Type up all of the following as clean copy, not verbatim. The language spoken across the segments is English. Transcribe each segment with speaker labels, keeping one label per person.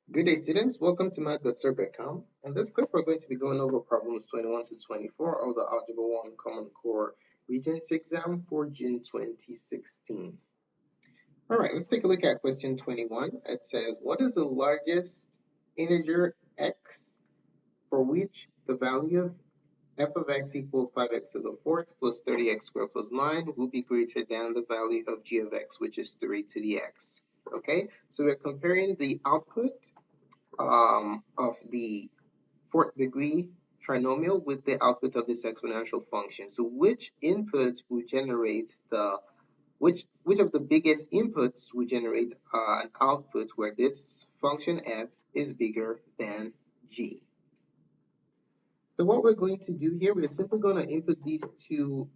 Speaker 1: Good day, students. Welcome to mathgotserved.com. In this clip, we're going to be going over problems 21 to 24 of the Algebra 1 Common Core Regents Exam for June 2016. All right, let's take a look at question 21. It says, what is the largest integer x for which the value of f of x equals 5x to the fourth plus 30x squared plus 9 will be greater than the value of g of x, which is 3 to the x? Okay, so we're comparing the output of the fourth degree trinomial with the output of this exponential function. So which inputs will generate which of the biggest inputs will generate an output where this function f is bigger than g? So what we're going to do here, we're simply going to input these two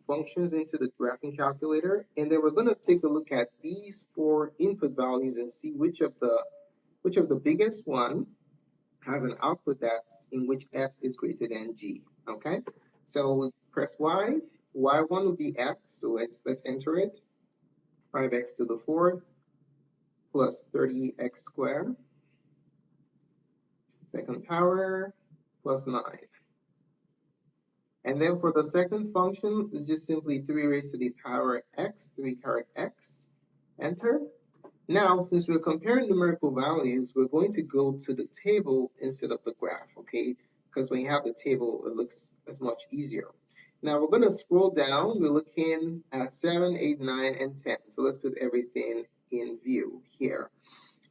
Speaker 1: functions into the graphing calculator, and then we're going to take a look at these four input values and see which of the biggest one has an output that's in which f is greater than g. Okay, so we press y. Y1 will be f, so let's enter it. 5x to the fourth plus 30x squared, second power, plus 9. And then for the second function, it's just simply 3 raised to the power x, 3 caret x, enter. Now, since we're comparing numerical values, we're going to go to the table instead of the graph, okay? Because when you have the table, it looks as much easier. Now, we're going to scroll down. We're looking at 7, 8, 9, and 10. So let's put everything in view here.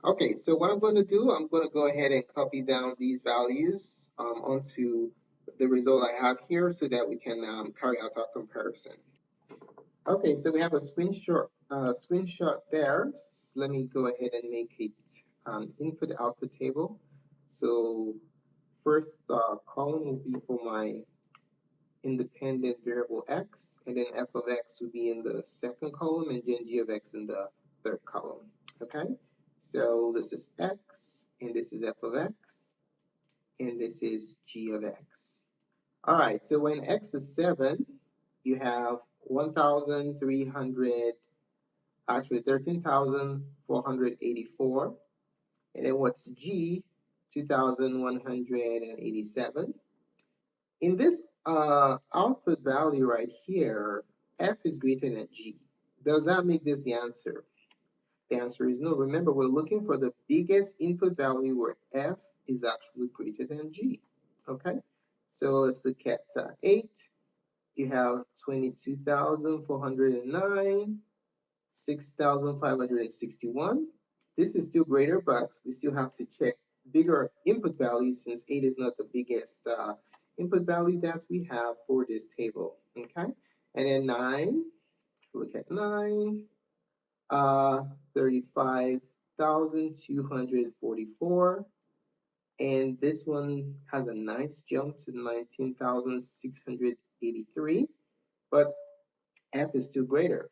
Speaker 1: Okay, so what I'm going to do, I'm going to go ahead and copy down these values onto the result I have here so that we can carry out our comparison. Okay, so we have a screenshot there. Let me go ahead and make it an input-output table. So first column will be for my independent variable x, and then f of x will be in the second column, and then g of x in the third column. Okay, so this is x, and this is f of x, and this is g of x. All right, so when x is 7, you have 13,484. And then what's G? 2,187. In this output value right here, F is greater than G. Does that make this the answer? The answer is no. Remember, we're looking for the biggest input value where F is actually greater than G. Okay, so let's look at 8. You have 22,409, 6,561. This is still greater, but we still have to check bigger input values since 8 is not the biggest input value that we have for this table. Okay, and then 9, look at 9, 35,244. And this one has a nice jump to 19,683, but F is still greater.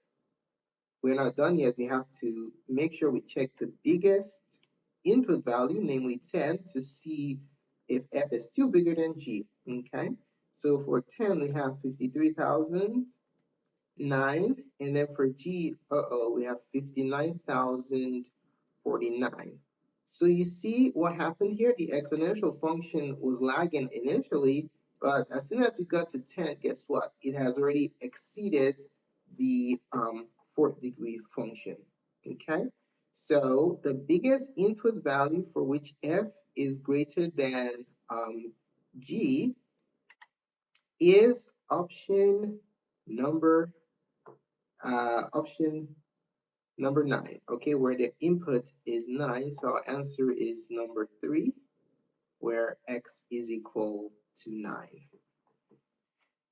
Speaker 1: We're not done yet. We have to make sure we check the biggest input value, namely 10, to see if F is still bigger than G. Okay, so for 10, we have 53,009, and then for G, we have 59,049. So you see what happened here? The exponential function was lagging initially, but as soon as we got to 10, guess what? It has already exceeded the fourth degree function. Okay, so the biggest input value for which f is greater than g is option number 9, okay, where the input is 9. So our answer is number 3, where x is equal to 9.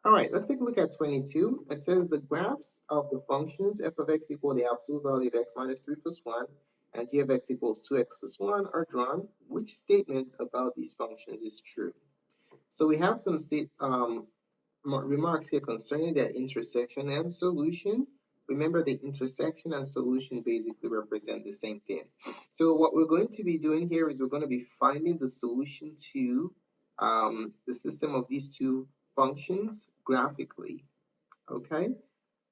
Speaker 1: All right, let's take a look at 22. It says the graphs of the functions f of x equal the absolute value of x minus 3 plus 1 and g of x equals 2x plus 1 are drawn. Which statement about these functions is true? So we have some remarks here concerning their intersection and solution. Remember, the intersection and solution basically represent the same thing. So what we're going to be doing here is we're going to be finding the solution to the system of these two functions graphically. Okay,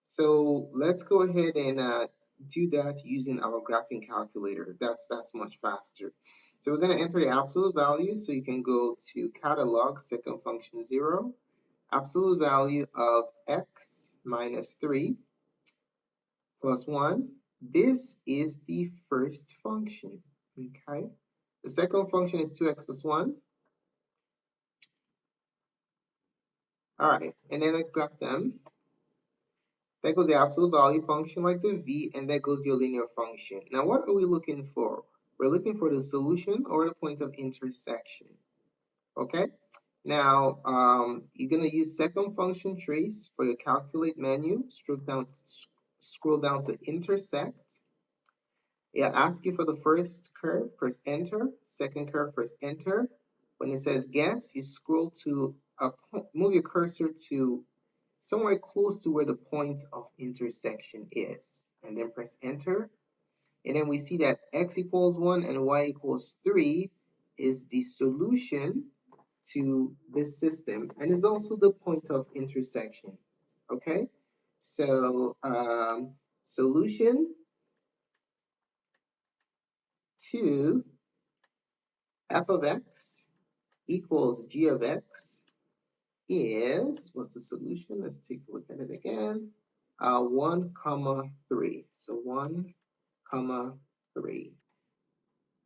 Speaker 1: so let's go ahead and do that using our graphing calculator. That's much faster. So we're going to enter the absolute value. So you can go to catalog, second function 0, absolute value of x minus 3 plus 1. This is the first function, okay? The second function is 2x plus 1. All right, and then let's graph them. That goes the absolute value function like the v, and that goes your linear function. Now, what are we looking for? We're looking for the solution or the point of intersection, okay? Now, you're going to use second function trace for your calculate menu. Scroll down to intersect. It'll ask you for the first curve, press enter. Second curve, press enter. When it says guess, you scroll to move your cursor to somewhere close to where the point of intersection is, and then press enter. And then we see that x equals 1 and y equals 3 is the solution to this system, and is also the point of intersection. Okay, so solution to f of x equals g of x is, what's the solution? Let's take a look at it again. 1, 3. So 1, 3.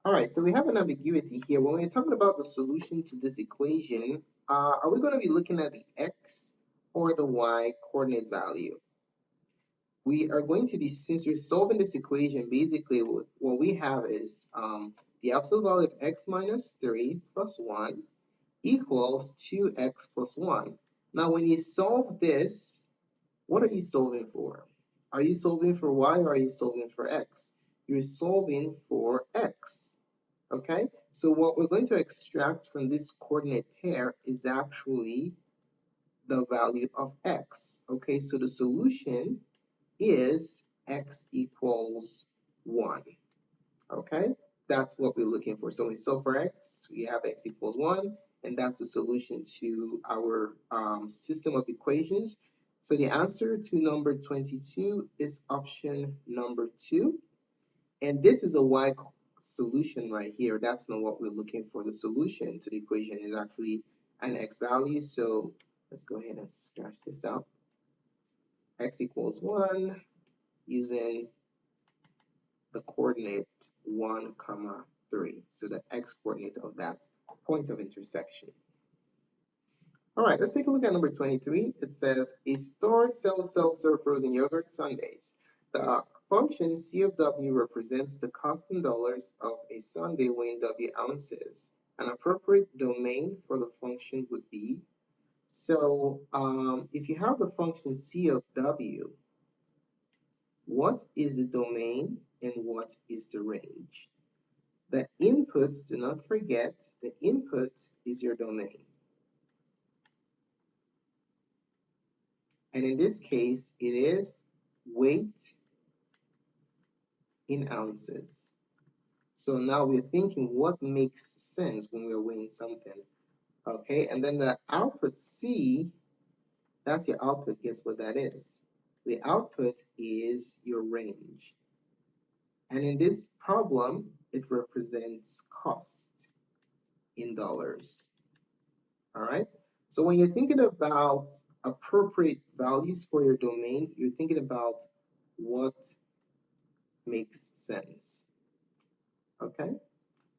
Speaker 1: All right, so we have an ambiguity here. When we're talking about the solution to this equation, are we going to be looking at the x or the y coordinate value? We are going to be, since we're solving this equation, basically what we have is the absolute value of x minus 3 plus 1 equals 2x plus 1. Now, when you solve this, what are you solving for? Are you solving for y or are you solving for x? You're solving for x. Okay, so what we're going to extract from this coordinate pair is actually the value of x. Okay, so the solution is x equals 1. Okay, that's what we're looking for. So we solve for x, we have x equals 1, and that's the solution to our system of equations. So the answer to number 22 is option number 2. And this is a y solution right here. That's not what we're looking for. The solution to the equation is actually an x value. So let's go ahead and scratch this out. X equals 1 using the coordinate 1, 3. So the x coordinate of that point of intersection. All right, let's take a look at number 23. It says a store sells self-serve frozen yogurt sundaes. The function C of W represents the cost in dollars of a sundae weighing W ounces. An appropriate domain for the function would be, so if you have the function C of W, what is the domain and what is the range? The input, do not forget, the input is your domain. And in this case, it is weight in ounces. So now we're thinking what makes sense when we're weighing something. Okay, and then the output C, that's your output. Guess what that is? The output is your range. And in this problem, it represents cost in dollars. All right, so when you're thinking about appropriate values for your domain, you're thinking about what makes sense. Okay,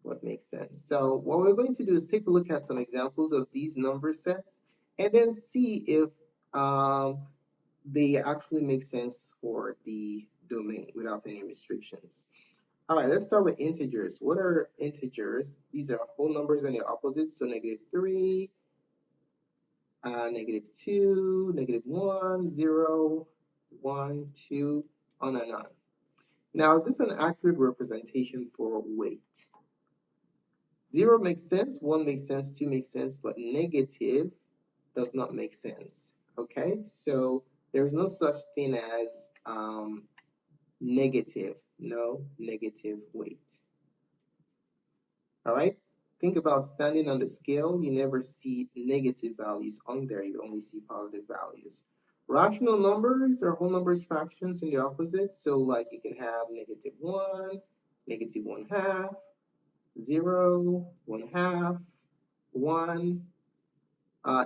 Speaker 1: what makes sense. So what we're going to do is take a look at some examples of these number sets and then see if they actually make sense for the domain without any restrictions. All right, let's start with integers. What are integers? These are whole numbers and their opposites, so -3, -2, -1, 0, 1, 2, on and on. Now, is this an accurate representation for weight? 0 makes sense, 1 makes sense, 2 makes sense, but negative does not make sense. Okay, so there's no such thing as negative, no negative weight. All right, think about standing on the scale. You never see negative values on there, you only see positive values. Rational numbers are whole numbers, fractions, and the opposite. So like you can have -1, -1/2, 0, 1/2, 1,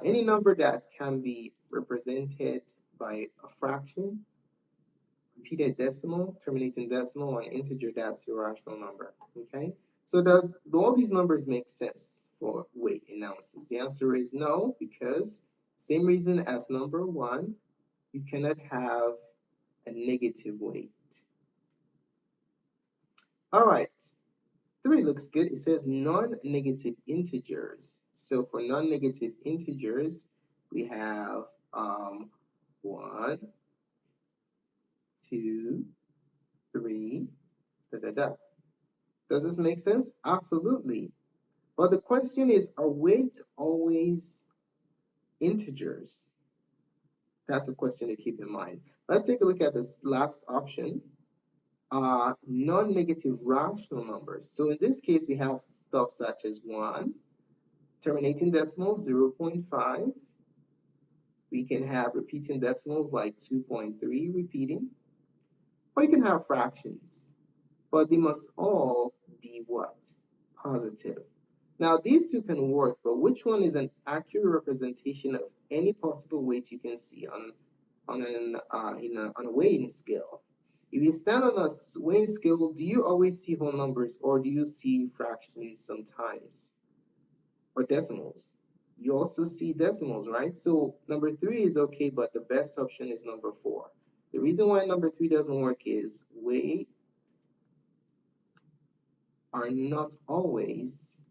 Speaker 1: any number that can be represented by a fraction, repeated decimal, terminating decimal, or an integer, that's your rational number. Okay, so do all these numbers make sense for weight analysis? The answer is no, because same reason as number 1, you cannot have a negative weight. All right, 3 looks good. It says non-negative integers. So for non-negative integers, we have 1, 2, 3, da da da. Does this make sense? Absolutely. But the question is, are weights always integers? That's a question to keep in mind. Let's take a look at this last option. Non-negative rational numbers. So in this case, we have stuff such as 1, terminating decimals 0.5. We can have repeating decimals like 2.3 repeating. Or you can have fractions. But they must all be what? Positive. Now these two can work, but which one is an accurate representation of any possible weight you can see on a weighing scale? If you stand on a weighing scale, do you always see whole numbers, or do you see fractions sometimes, or decimals? You also see decimals, right? So number 3 is okay, but the best option is number 4. The reason why number 3 doesn't work is weights are not always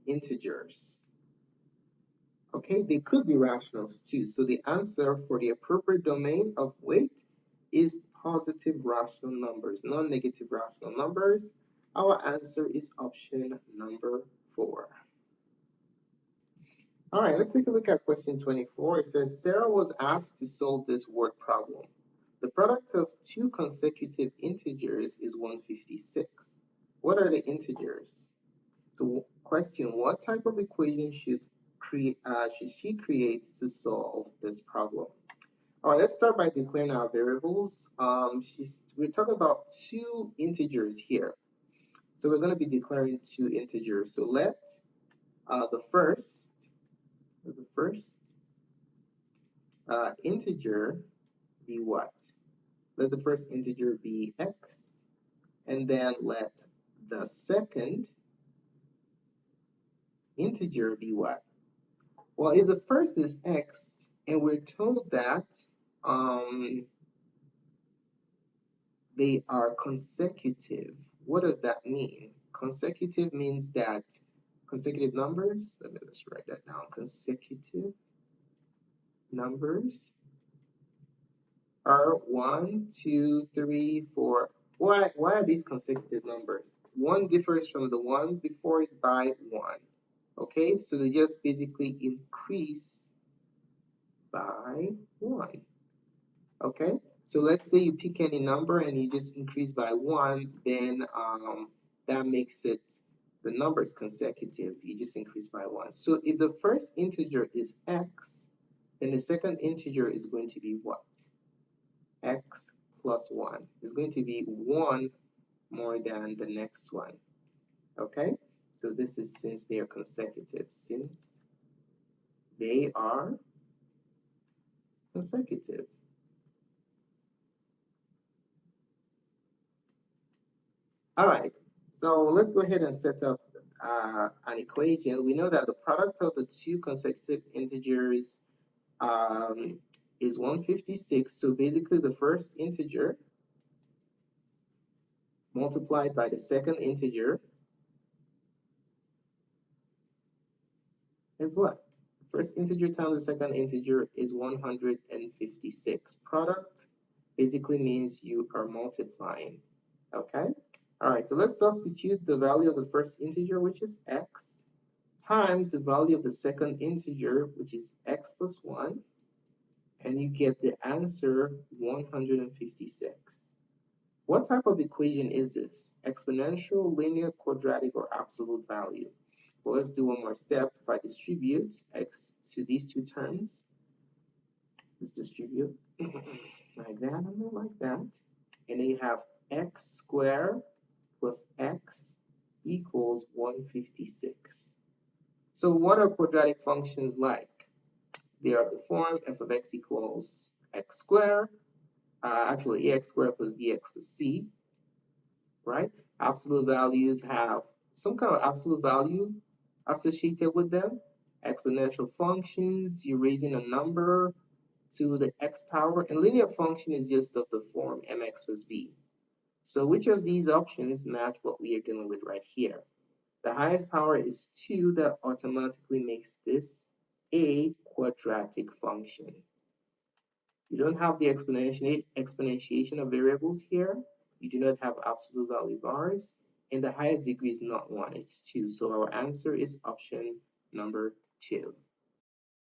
Speaker 1: integers. Okay, they could be rationals too. So the answer for the appropriate domain of weight is positive rational numbers, non-negative rational numbers. Our answer is option number 4. All right, let's take a look at question 24. It says, Sarah was asked to solve this word problem. The product of 2 consecutive integers is 156. What are the integers? So question, what type of equation should she create to solve this problem? All right, let's start by declaring our variables. We're talking about 2 integers here. So we're going to be declaring 2 integers. So let the first integer be what? Let the first integer be x, and then let the second integer be what? Well, if the first is x, and we're told that they are consecutive, what does that mean? Consecutive means that consecutive numbers, let's write that down, consecutive numbers are 1, 2, 3, 4. Why are these consecutive numbers? 1 differs from the one before it by 1. Okay, so they just basically increase by 1. Okay, so let's say you pick any number and you just increase by 1, then that makes it the numbers consecutive. You just increase by 1. So if the first integer is x, then the second integer is going to be what? X plus 1 is going to be 1 more than the next one. Okay, so this is since they are consecutive. Since they are consecutive. All right, so let's go ahead and set up an equation. We know that the product of the 2 consecutive integers is 156. So basically the first integer multiplied by the second integer is what? First integer times the second integer is 156. Product basically means you are multiplying. Okay? All right, so let's substitute the value of the first integer, which is x, times the value of the second integer, which is x plus 1, and you get the answer 156. What type of equation is this? Exponential, linear, quadratic, or absolute value? Well, let's do one more step. If I distribute x to these two terms, let's distribute. like that and then like that. And then you have x squared plus x equals 156. So what are quadratic functions like? They are of the form f of x equals x squared, actually ax squared plus bx plus c, right? Absolute values have some kind of absolute value associated with them. Exponential functions, you're raising a number to the x power, and linear function is just of the form mx plus b. So which of these options match what we are dealing with right here? The highest power is 2, that automatically makes this a quadratic function. You don't have the exponentiation of variables here. You do not have absolute value bars, and the highest degree is not 1, it's 2. So our answer is option number 2.